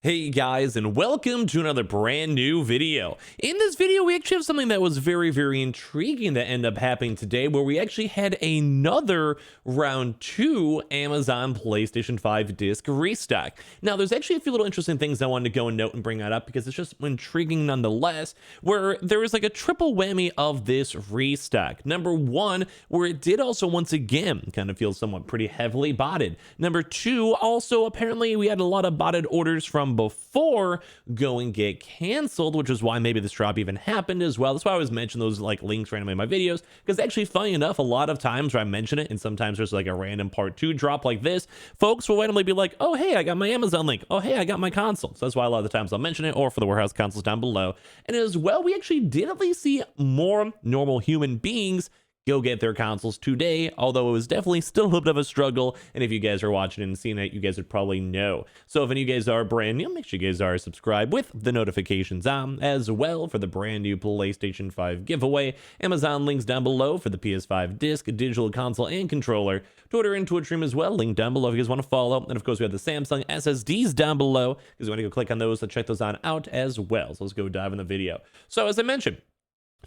Hey guys, and welcome to another brand new video. In this video, we actually have something that was very intriguing that ended up happening today, where we actually had another round 2 Amazon PlayStation 5 disc restock. Now, there's actually a few little interesting things I wanted to go and note and bring that up because it's just intriguing nonetheless, where there was like a triple whammy of this restock. Number one, where it did also once again kind of feel somewhat pretty heavily botted. Number two, also apparently we had a lot of botted orders from before go and get canceled, which is why maybe this drop even happened as well. That's why I always mention those like links randomly in my videos, because actually, funny enough, a lot of times where I mention it, and sometimes there's like a random part 2 drop like this, folks will randomly be like, oh hey, I got my Amazon link, oh hey, I got my console. So that's why a lot of the times I'll mention it, or for the warehouse consoles down below. And as well, we actually did at least see more normal human beings go get their consoles today, although it was definitely still a little bit of a struggle. And if you guys are watching and seeing it, you guys would probably know. So if any of you guys are brand new, make sure you guys are subscribed with the notifications on as well for the brand new PlayStation 5 giveaway. Amazon links down below for the PS5 disc, digital console, and controller. Twitter and Twitch stream as well, link down below if you guys want to follow. And of course, we have the Samsung SSDs down below because you want to go click on those to check those out as well. So let's go dive in the video. So as I mentioned,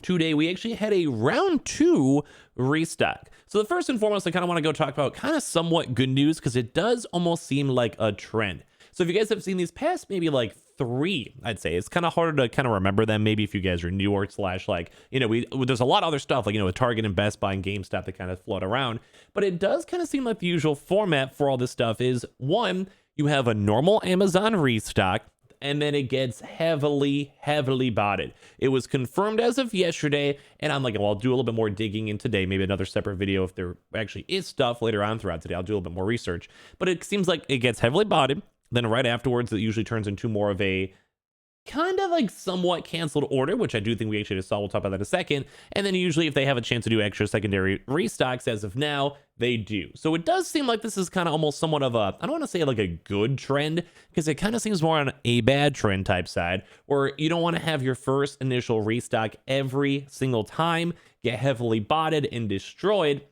today we actually had a round 2 restock. So the first and foremost, I kind of want to go talk about kind of somewhat good news because it does almost seem like a trend. So if you guys have seen these past maybe like 3, I'd say it's kind of harder to kind of remember them maybe if you guys are newer / like, you know, there's a lot of other stuff like, you know, with Target and Best Buy and GameStop that kind of float around, but it does kind of seem like the usual format for all this stuff is, one, you have a normal Amazon restock, and then it gets heavily botted. It was confirmed as of yesterday, and I'm like, well, I'll do a little bit more digging in today, maybe another separate video if there actually is stuff later on throughout today. I'll do a little bit more research, but it seems like it gets heavily botted. Then right afterwards, it usually turns into more of a kind of like somewhat canceled order, which I do think we actually just saw. We'll talk about that in a second. And then usually if they have a chance to do extra secondary restocks, as of now, they do. So it does seem like this is kind of almost somewhat of a, I don't want to say like a good trend, because it kind of seems more on a bad trend type side, where you don't want to have your first initial restock every single time get heavily botted and destroyed,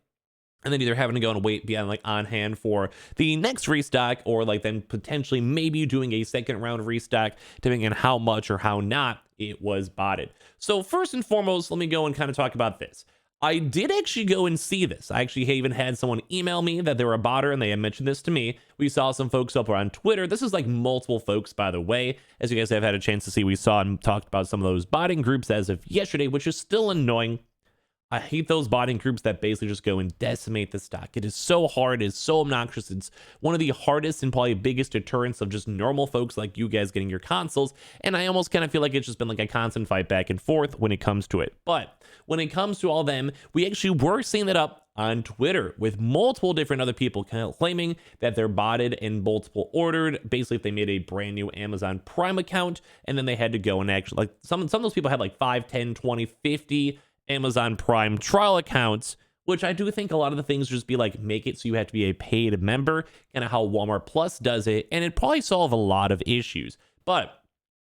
and then either having to go and wait beyond like on hand for the next restock, or like then potentially maybe doing a second round restock depending on how much or how not it was botted. So first and foremost, let me go and kind of talk about this. I did actually go and see this. I actually even had someone email me that they were a botter and they had mentioned this to me. We saw some folks up on Twitter. This is like multiple folks, by the way. As you guys have had a chance to see, we saw and talked about some of those botting groups as of yesterday, which is still annoying. I hate those botting groups that basically just go and decimate the stock. It is so hard. It is so obnoxious. It's one of the hardest and probably biggest deterrents of just normal folks like you guys getting your consoles. And I almost kind of feel like it's just been like a constant fight back and forth when it comes to it. But when it comes to all them, we actually were seeing that up on Twitter with multiple different other people kind of claiming that they're botted and multiple ordered. Basically, if they made a brand new Amazon Prime account and then they had to go and actually, like some of those people had like 5, 10, 20, 50 Amazon Prime trial accounts, which I do think a lot of the things just be like, make it so you have to be a paid member, kind of how Walmart Plus does it, and it'd probably solve a lot of issues. But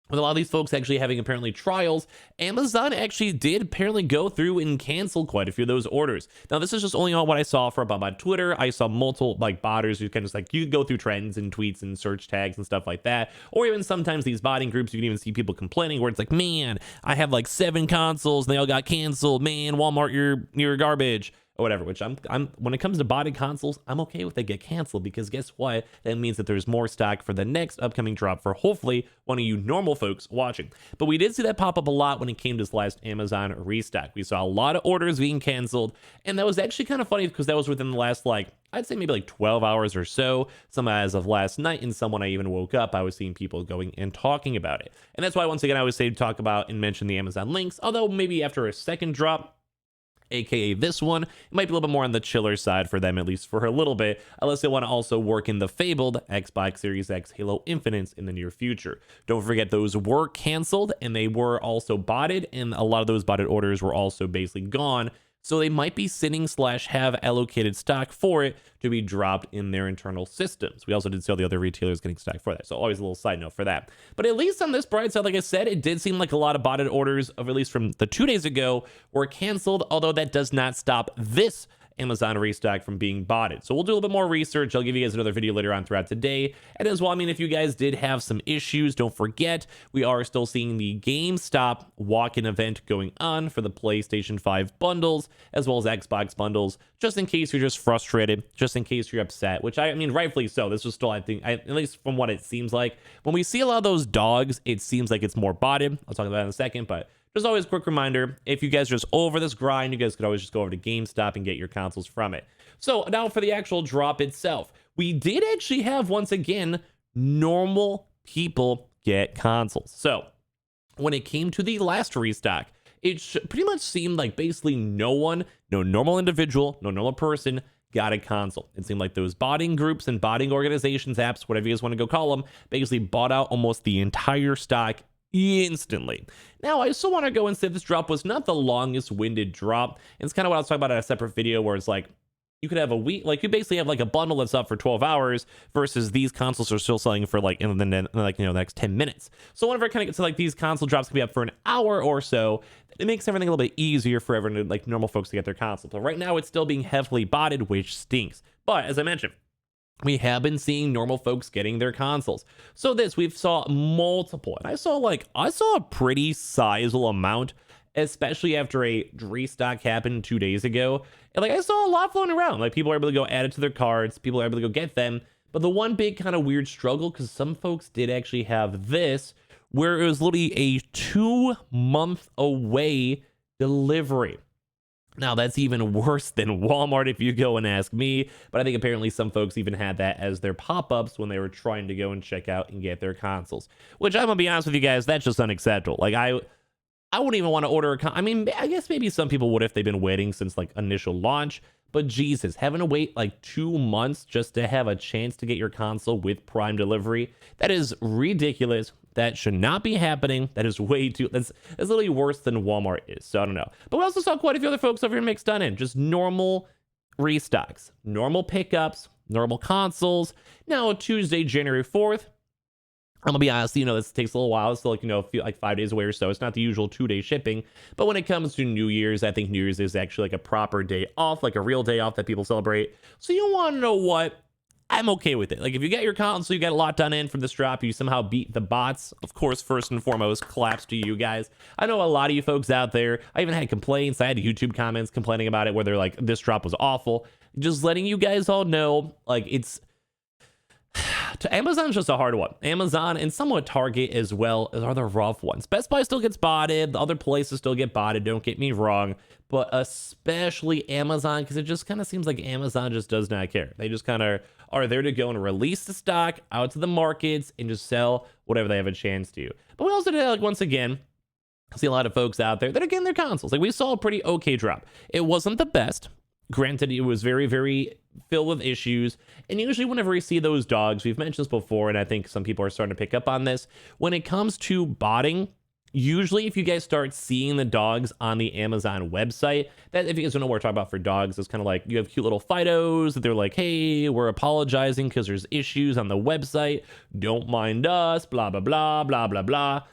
with a lot of these folks actually having apparently trials, Amazon actually did apparently go through and cancel quite a few of those orders. Now, this is just only on what I saw from my Twitter. I saw multiple like botters who kind of like, you could go through trends and tweets and search tags and stuff like that. Or even sometimes these botting groups, you can even see people complaining where it's like, man, I have like 7 consoles and they all got canceled. Man, Walmart, you're garbage. Or whatever, which I'm when it comes to botted consoles, I'm okay with they get canceled, because guess what? That means that there's more stock for the next upcoming drop for hopefully one of you normal folks watching. But we did see that pop up a lot when it came to this last Amazon restock. We saw a lot of orders being canceled, and that was actually kind of funny because that was within the last like, I'd say maybe like 12 hours or so. Some as of last night, and someone I even woke up, I was seeing people going and talking about it. And that's why once again I always say to talk about and mention the Amazon links, although maybe after a second drop, aka this one, it might be a little bit more on the chiller side for them, at least for a little bit, unless they want to also work in the fabled Xbox Series X Halo Infinite in the near future. Don't forget, those were canceled and they were also botted, and a lot of those botted orders were also basically gone. So they might be sitting / have allocated stock for it to be dropped in their internal systems. We also did see all the other retailers getting stock for that. So always a little side note for that. But at least on this bright side, like I said, it did seem like a lot of botted orders, of at least from the 2 days ago, were canceled, although that does not stop this Amazon restock from being botted. So we'll do a little bit more research. I'll give you guys another video later on throughout today. And as well, I mean, if you guys did have some issues, don't forget, we are still seeing the GameStop walk-in event going on for the PlayStation 5 bundles, as well as Xbox bundles, just in case you're just frustrated, just in case you're upset, which I mean, rightfully so. This was still, I think, at least from what it seems like, when we see a lot of those dogs, it seems like it's more botted. I'll talk about that in a second, but just always a quick reminder, if you guys are just over this grind, you guys could always just go over to GameStop and get your consoles from it. So now for the actual drop itself, we did actually have, once again, normal people get consoles. So when it came to the last restock, it pretty much seemed like basically no normal individual, no normal person got a console. It seemed like those botting groups and botting organizations, apps, whatever you guys want to go call them, basically bought out almost the entire stock instantly. Now, I still want to go and say this drop was not the longest winded drop. It's kind of what I was talking about in a separate video, where it's like, you could have a week, like you basically have like a bundle that's up for 12 hours versus these consoles are still selling for like in the next 10 minutes. So whenever it kind of gets to like these console drops can be up for an hour or so, it makes everything a little bit easier for everyone, like normal folks, to get their console. But right now it's still being heavily botted, which stinks. But as I mentioned, we have been seeing normal folks getting their consoles. So we've saw multiple, and I saw a pretty sizable amount, especially after a restock happened 2 days ago. And like I saw a lot floating around. Like people are able to go add it to their cards, people are able to go get them. But the one big kind of weird struggle, because some folks did actually have this, where it was literally a 2-month away delivery. Now, that's even worse than Walmart if you go and ask me, but I think apparently some folks even had that as their pop-ups when they were trying to go and check out and get their consoles, which I'm gonna be honest with you guys, that's just unacceptable. Like I wouldn't even want to order I mean, I guess maybe some people would if they've been waiting since like initial launch, but Jesus, having to wait like 2 months just to have a chance to get your console with Prime delivery, that is ridiculous. That should not be happening. That is way too, that's literally worse than Walmart is. So I don't know. But we also saw quite a few other folks over here mixed on in. Just normal restocks, normal pickups, normal consoles. Now, Tuesday, January 4th, I'm gonna be honest, this takes a little while. It's still like 5 days away or so. It's not the usual 2-day shipping. But when it comes to New Year's, I think New Year's is actually like a proper day off, like a real day off that people celebrate. So you want to know what? I'm okay with it. Like if you get your console, you got a lot done in from this drop, you somehow beat the bots. Of course, first and foremost, claps to you guys. I know a lot of you folks out there, I even had complaints. I had YouTube comments complaining about it where they're like, this drop was awful. Just letting you guys all know, like it's, to Amazon's just a hard one. Amazon and somewhat Target as well are the rough ones. Best Buy still gets botted. The other places still get botted. Don't get me wrong. But especially Amazon, because it just kind of seems like Amazon just does not care. They just kind of are there to go and release the stock out to the markets and just sell whatever they have a chance to. But we also did, like, once again, see a lot of folks out there that are getting their consoles. Like we saw a pretty okay drop. It wasn't the best. Granted, it was very, very filled with issues. And usually whenever we see those dogs, we've mentioned this before, and I think some people are starting to pick up on this. When it comes to botting, usually if you guys start seeing the dogs on the Amazon website, that if you guys don't know what we're talking about for dogs, it's kind of like you have cute little Fidos that they're like, hey, we're apologizing because there's issues on the website. Don't mind us, blah, blah, blah, blah, blah, blah.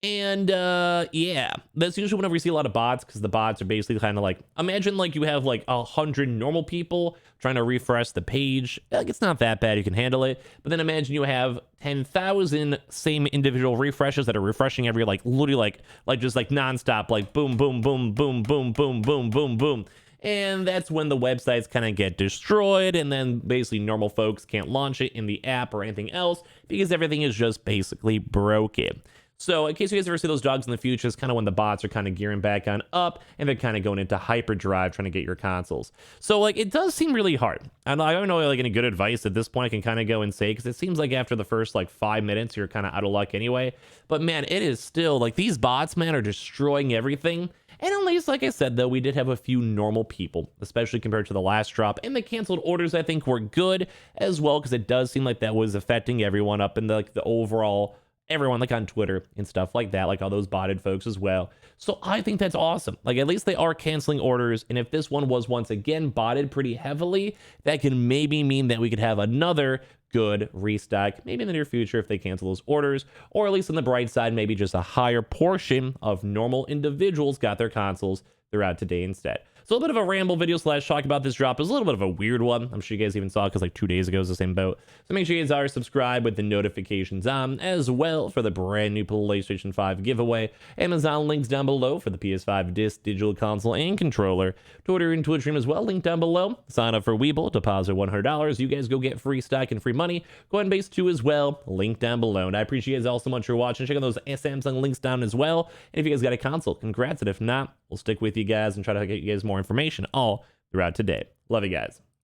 And yeah, that's usually whenever you see a lot of bots, because the bots are basically kind of like, imagine like you have like 100 normal people trying to refresh the page. Like it's not that bad, you can handle it. But then imagine you have 10,000 same individual refreshes that are refreshing every like literally like just like nonstop, like boom, boom, boom, boom, boom, boom, boom, boom, boom. And that's when the websites kind of get destroyed, and then basically normal folks can't launch it in the app or anything else because everything is just basically broken. So in case you guys ever see those dogs in the future, it's kind of when the bots are kind of gearing back on up and they're kind of going into hyperdrive trying to get your consoles. So like it does seem really hard. And I don't know like any good advice at this point I can kind of go and say, because it seems like after the first like 5 minutes you're kind of out of luck anyway. But man, it is still like these bots, man, are destroying everything. And at least, like I said, though, we did have a few normal people, especially compared to the last drop. And the canceled orders, I think, were good as well, because it does seem like that was affecting everyone up in the overall, everyone like on Twitter and stuff like that, like all those botted folks as well. So I think that's awesome. Like at least they are canceling orders. And if this one was once again botted pretty heavily, that can maybe mean that we could have another good restock, maybe in the near future if they cancel those orders, or at least on the bright side, maybe just a higher portion of normal individuals got their consoles throughout today instead. So a little bit of a ramble video slash talk about this drop. It was a little bit of a weird one. I'm sure you guys even saw it because like 2 days ago it was the same boat. So make sure you guys are subscribed with the notifications on as well for the brand new PlayStation 5 giveaway. Amazon links down below for the PS5 disc, digital console, and controller. Twitter and Twitch stream as well, link down below. Sign up for Weeble, deposit $100. You guys go get free stock and free money. Coinbase 2 as well, link down below. And I appreciate you guys all so much for watching. Check out those Samsung links down as well. And if you guys got a console, congrats. And if not, we'll stick with you guys and try to get you guys more information all throughout today. Love you guys.